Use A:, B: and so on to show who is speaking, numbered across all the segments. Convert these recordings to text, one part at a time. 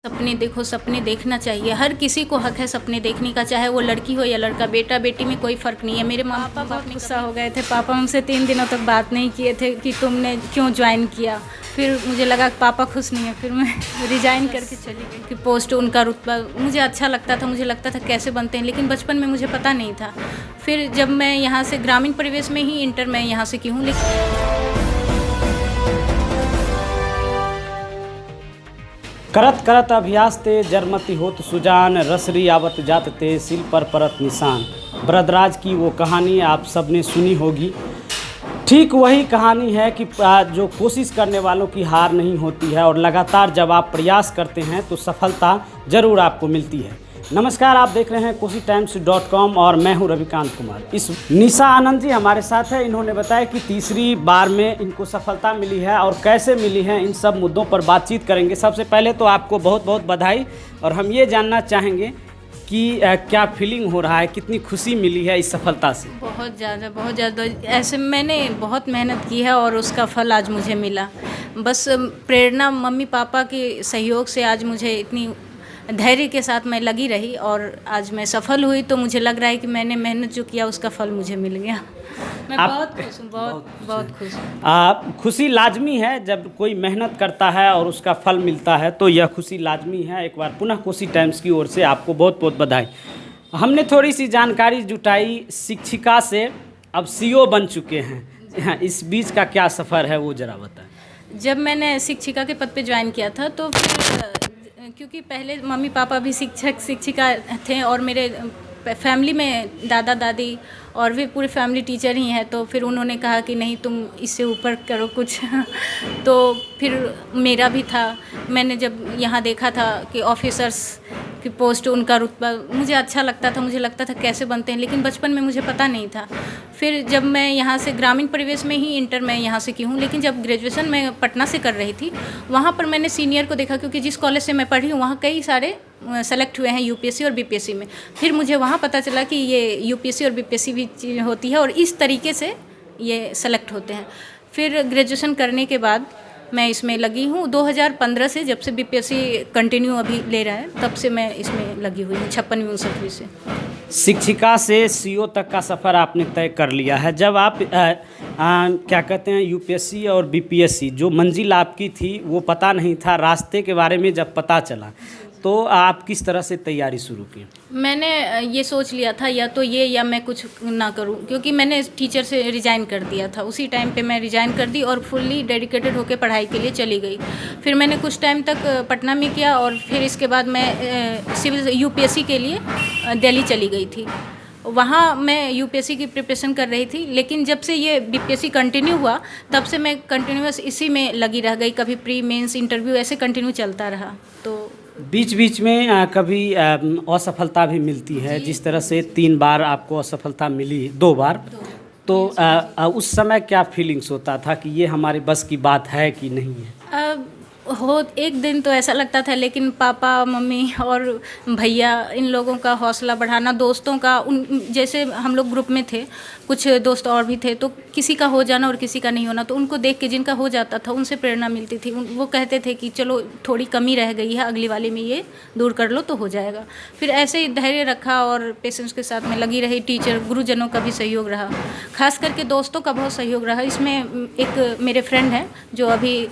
A: सपने देखो, सपने देखना चाहिए। हर किसी को हक है सपने देखने का, चाहे वो लड़की हो या लड़का, बेटा बेटी में कोई फ़र्क नहीं है। मेरे पापा बहुत गुस्सा हो गए थे। पापा हमसे 3 दिनों तक बात नहीं किए थे कि तुमने क्यों ज्वाइन किया। फिर मुझे लगा कि पापा खुश नहीं है, फिर मैं रिज़ाइन करके चली गई कि पोस्ट उनका रुतबा मुझे अच्छा लगता था। मुझे लगता था कैसे बनते हैं, लेकिन बचपन में मुझे पता नहीं था। फिर जब मैं यहाँ से ग्रामीण परिवेश में ही इंटर मैं यहाँ से की हूँ, लेकिन
B: करत करत अभ्यास ते जरमती होत सुजान, रसरी आवत जात ते सिल पर परत निशान। बरदराज की वो कहानी आप सबने सुनी होगी। ठीक वही कहानी है कि जो कोशिश करने वालों की हार नहीं होती है और लगातार जब आप प्रयास करते हैं तो सफलता ज़रूर आपको मिलती है। नमस्कार, आप देख रहे हैं KoshiTimes.com और मैं हूं रविकांत कुमार। इस निशा आनंद जी हमारे साथ है। इन्होंने बताया कि तीसरी बार में इनको सफलता मिली है और कैसे मिली है, इन सब मुद्दों पर बातचीत करेंगे। सबसे पहले तो आपको बहुत बहुत बधाई, और हम ये जानना चाहेंगे कि क्या फीलिंग हो रहा है, कितनी खुशी मिली है इस सफलता से?
A: बहुत ज़्यादा ऐसे मैंने बहुत मेहनत की है और उसका फल आज मुझे मिला। बस प्रेरणा मम्मी पापा के सहयोग से आज मुझे इतनी धैर्य के साथ मैं लगी रही और आज मैं सफल हुई। तो मुझे लग रहा है कि मैंने मेहनत जो किया उसका फल मुझे मिल गया। मैं बहुत खुश हूँ, बहुत खुश हूँ।
B: खुशी लाजमी है, जब कोई मेहनत करता है और उसका फल मिलता है तो यह खुशी लाजमी है। एक बार पुनः कोशी टाइम्स की ओर से आपको बहुत बहुत बधाई। हमने थोड़ी सी जानकारी जुटाई, शिक्षिका से अब CEO बन चुके हैं। इस बीच का क्या सफ़र है वो ज़रा बताएं।
A: जब मैंने शिक्षिका के पद पे ज्वाइन किया था तो फिर क्योंकि पहले मम्मी पापा भी शिक्षिका थे और मेरे फैमिली में दादा दादी और भी पूरी फैमिली टीचर ही हैं, तो फिर उन्होंने कहा कि नहीं तुम इससे ऊपर करो कुछ। तो फिर मेरा भी था। मैंने जब यहाँ देखा था कि ऑफिसर्स की पोस्ट उनका रुतबा मुझे अच्छा लगता था। मुझे लगता था कैसे बनते हैं, लेकिन बचपन में मुझे पता नहीं था। फिर जब मैं यहाँ से ग्रामीण परिवेश में ही इंटर मैं यहाँ से की हूँ, लेकिन जब ग्रेजुएशन मैं पटना से कर रही थी वहाँ पर मैंने सीनियर को देखा, क्योंकि जिस कॉलेज से मैं पढ़ी हूँ वहाँ कई सारे सेलेक्ट हुए हैं UPSC और BPSC में। फिर मुझे वहाँ पता चला कि ये UPSC और BPSC भी होती है और इस तरीके से ये सेलेक्ट होते हैं। फिर ग्रेजुएशन करने के बाद मैं इसमें लगी हूँ 2015 से, जब से BPSC कंटिन्यू अभी ले रहा है तब से मैं इसमें लगी हुई हूँ 56वीं 59वीं से।
B: शिक्षिका से CEO तक का सफ़र आपने तय कर लिया है। जब आप क्या कहते हैं UPSC और BPSC जो मंजिल आपकी थी वो पता नहीं था, रास्ते के बारे में जब पता चला तो आप किस तरह से तैयारी शुरू की?
A: मैंने ये सोच लिया था या तो ये या मैं कुछ ना करूं, क्योंकि मैंने टीचर से रिज़ाइन कर दिया था। उसी टाइम पे मैं रिज़ाइन कर दी और फुल्ली डेडिकेटेड होकर पढ़ाई के लिए चली गई। फिर मैंने कुछ टाइम तक पटना में किया और फिर इसके बाद मैं सिविल UPSC के लिए दिल्ली चली गई थी। वहाँ मैं UPSC की प्रिपरेशन कर रही थी, लेकिन जब से ये BPSC कंटिन्यू हुआ तब से मैं कंटिन्यूस इसी में लगी रह गई। कभी प्री मेंस इंटरव्यू ऐसे कंटिन्यू चलता रहा। तो
B: बीच बीच में कभी असफलता भी मिलती है, जिस तरह से 3 बार आपको असफलता मिली, 2 बार। तो उस समय क्या फीलिंग्स होता था कि ये हमारे बस की बात है कि नहीं है?
A: एक दिन तो ऐसा लगता था, लेकिन पापा मम्मी और भैया इन लोगों का हौसला बढ़ाना, दोस्तों का जैसे हम लोग ग्रुप में थे, कुछ दोस्त और भी थे, तो किसी का हो जाना और किसी का नहीं होना, तो उनको देख के जिनका हो जाता था उनसे प्रेरणा मिलती थी। वो कहते थे कि चलो थोड़ी कमी रह गई है, अगली वाले में ये दूर कर लो तो हो जाएगा। फिर ऐसे ही धैर्य रखा और पेशेंस के साथ में लगी रही। टीचर गुरुजनों का भी सहयोग रहा, खास करके दोस्तों का बहुत सहयोग रहा। इसमें एक मेरे फ्रेंड हैं जो अभी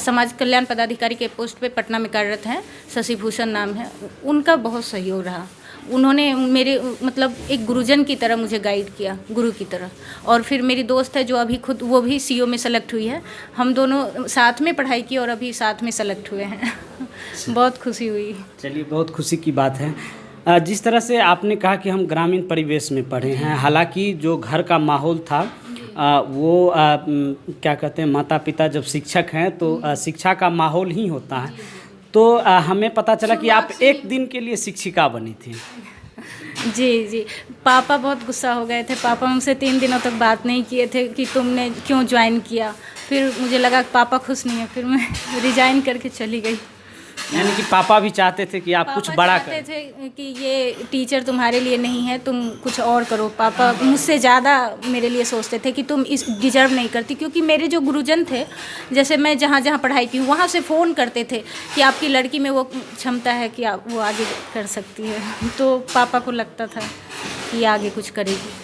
A: समाज कल्याण पदाधिकारी के पोस्ट पे पटना में कार्यरत हैं, शशि भूषण नाम है, उनका बहुत सहयोग रहा। उन्होंने मेरे मतलब एक गुरुजन की तरह मुझे गाइड किया, गुरु की तरह। और फिर मेरी दोस्त है जो अभी खुद वो भी CO में सेलेक्ट हुई है। हम दोनों साथ में पढ़ाई की और अभी साथ में सेलेक्ट हुए हैं। बहुत खुशी हुई।
B: चलिए, बहुत खुशी की बात है। जिस तरह से आपने कहा कि हम ग्रामीण परिवेश में पढ़े हैं, हालांकि जो घर का माहौल था वो क्या कहते हैं, माता पिता जब शिक्षक हैं तो शिक्षा का माहौल ही होता है। तो हमें पता चला कि आप एक दिन के लिए शिक्षिका बनी थी।
A: जी, पापा बहुत गुस्सा हो गए थे। पापा हमसे 3 दिनों तक बात नहीं किए थे कि तुमने क्यों ज्वाइन किया। फिर मुझे लगा कि पापा खुश नहीं है, फिर मैं रिज़ाइन करके चली गई।
B: यानी कि पापा भी चाहते थे कि आप कुछ
A: पापा
B: बड़ा
A: चाहते
B: करें।
A: थे कि ये टीचर तुम्हारे लिए नहीं है, तुम कुछ और करो। पापा मुझसे ज़्यादा मेरे लिए सोचते थे कि तुम इस डिजर्व नहीं करती, क्योंकि मेरे जो गुरुजन थे, जैसे मैं जहाँ जहाँ पढ़ाई की वहाँ से फ़ोन करते थे कि आपकी लड़की में वो क्षमता है कि वो आगे कर सकती है। तो पापा को लगता था कि आगे कुछ करेगी।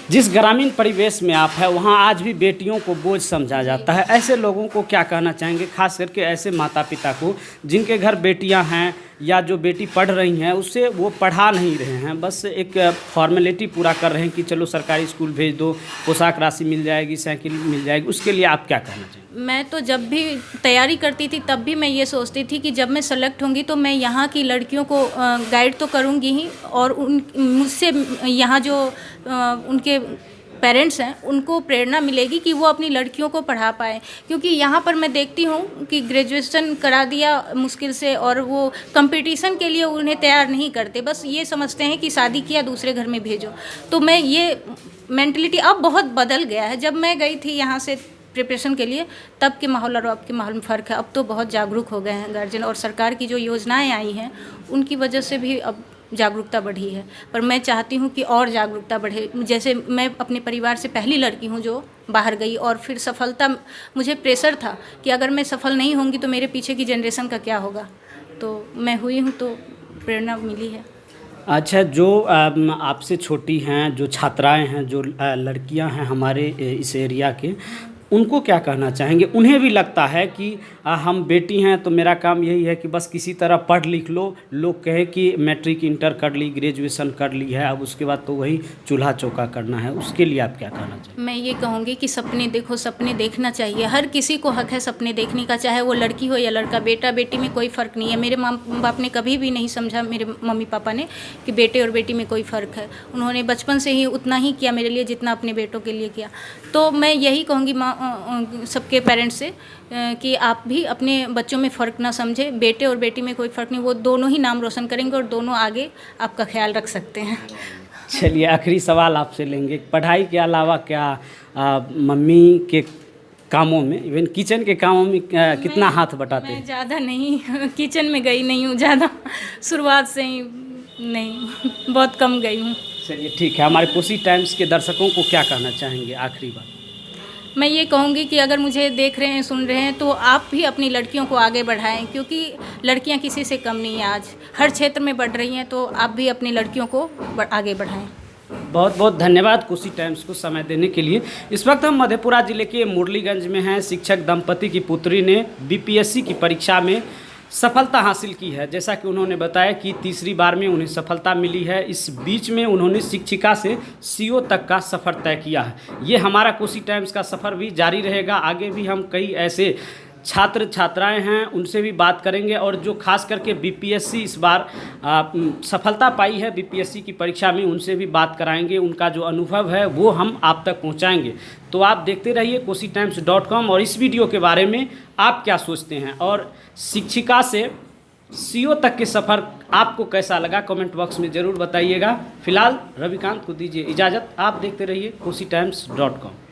B: जिस ग्रामीण परिवेश में आप हैं वहाँ आज भी बेटियों को बोझ समझा जाता है। ऐसे लोगों को क्या कहना चाहेंगे, खास करके ऐसे माता पिता को जिनके घर बेटियाँ हैं या जो बेटी पढ़ रही हैं उससे वो पढ़ा नहीं रहे हैं, बस एक फॉर्मेलिटी पूरा कर रहे हैं कि चलो सरकारी स्कूल भेज दो, पोशाक राशि मिल जाएगी, साइकिल मिल जाएगी, उसके लिए आप क्या कहना चाहेंगे?
A: मैं तो जब भी तैयारी करती थी तब भी मैं ये सोचती थी कि जब मैं सेलेक्ट होंगी तो मैं यहाँ की लड़कियों को गाइड तो करूँगी ही, और मुझसे यहाँ जो उनके पेरेंट्स हैं उनको प्रेरणा मिलेगी कि वो अपनी लड़कियों को पढ़ा पाएँ। क्योंकि यहाँ पर मैं देखती हूँ कि ग्रेजुएशन करा दिया मुश्किल से, और वो कंपटीशन के लिए उन्हें तैयार नहीं करते, बस ये समझते हैं कि शादी किया दूसरे घर में भेजो। तो मैं ये मेंटलिटी अब बहुत बदल गया है। जब मैं गई थी यहाँ से प्रिपरेशन के लिए तब के माहौल और अब के माहौल में फ़र्क है। अब तो बहुत जागरूक हो गए हैं गार्जियन, और सरकार की जो योजनाएं आई हैं उनकी वजह से भी अब जागरूकता बढ़ी है। पर मैं चाहती हूँ कि और जागरूकता बढ़े। जैसे मैं अपने परिवार से पहली लड़की हूँ जो बाहर गई, और फिर सफलता, मुझे प्रेशर था कि अगर मैं सफल नहीं होंगी तो मेरे पीछे की जनरेशन का क्या होगा। तो मैं हुई हूँ तो प्रेरणा मिली है।
B: अच्छा, जो आपसे छोटी हैं, जो छात्राएं हैं, जो लड़कियां हैं हमारे इस एरिया के, उनको क्या कहना चाहेंगे? उन्हें भी लगता है कि हम बेटी हैं तो मेरा काम यही है कि बस किसी तरह पढ़ लिख लो, लोग कहे कि मैट्रिक इंटर कर ली, ग्रेजुएशन कर ली है, अब उसके बाद तो वही चूल्हा चौका करना है, उसके लिए आप क्या कहना चाहेंगे?
A: मैं ये कहूँगी कि सपने देखो, सपने देखना चाहिए। हर किसी को हक है सपने देखने का, चाहे वो लड़की हो या लड़का, बेटा बेटी में कोई फ़र्क नहीं है। मेरे माँ बाप ने कभी भी नहीं समझा, मेरे मम्मी पापा ने, कि बेटे और बेटी में कोई फ़र्क है। उन्होंने बचपन से ही उतना ही किया मेरे लिए जितना अपने बेटों के लिए किया। तो मैं यही कहूँगी सबके पेरेंट्स से कि आप भी अपने बच्चों में फ़र्क ना समझे। बेटे और बेटी में कोई फ़र्क नहीं, वो दोनों ही नाम रोशन करेंगे और दोनों आगे आपका ख्याल रख सकते हैं।
B: चलिए, आखिरी सवाल आपसे लेंगे, पढ़ाई के अलावा क्या मम्मी के कामों में, इवन किचन के कामों में कितना हाथ बटाते हैं?
A: मैं ज़्यादा नहीं किचन में गई नहीं हूँ ज़्यादा, शुरुआत से ही नहीं, बहुत कम गई हूँ।
B: चलिए ठीक है, हमारे कोसी टाइम्स के दर्शकों को क्या कहना चाहेंगे आखिरी बात?
A: मैं ये कहूँगी कि अगर मुझे देख रहे हैं, सुन रहे हैं, तो आप भी अपनी लड़कियों को आगे बढ़ाएं, क्योंकि लड़कियां किसी से कम नहीं है। आज हर क्षेत्र में बढ़ रही हैं, तो आप भी अपनी लड़कियों को आगे बढ़ाएं।
B: बहुत बहुत धन्यवाद कोसी टाइम्स को समय देने के लिए। इस वक्त हम मधेपुरा जिले के मुरलीगंज में हैं। शिक्षक दंपति की पुत्री ने बीपीएससी की परीक्षा में सफलता हासिल की है। जैसा कि उन्होंने बताया कि तीसरी बार में उन्हें सफलता मिली है। इस बीच में उन्होंने शिक्षिका से सीओ तक का सफ़र तय किया है। ये हमारा कोसी टाइम्स का सफ़र भी जारी रहेगा। आगे भी हम कई ऐसे छात्र छात्राएं हैं उनसे भी बात करेंगे, और जो खास करके बीपीएससी इस बार सफलता पाई है बीपीएससी की परीक्षा में, उनसे भी बात कराएंगे। उनका जो अनुभव है वो हम आप तक पहुंचाएंगे। तो आप देखते रहिए kositimes.com। और इस वीडियो के बारे में आप क्या सोचते हैं, और शिक्षिका से सीओ तक के सफ़र आपको कैसा लगा, कमेंट बॉक्स में ज़रूर बताइएगा। फिलहाल रविकांत को दीजिए इजाज़त। आप देखते रहिए kositimes.com।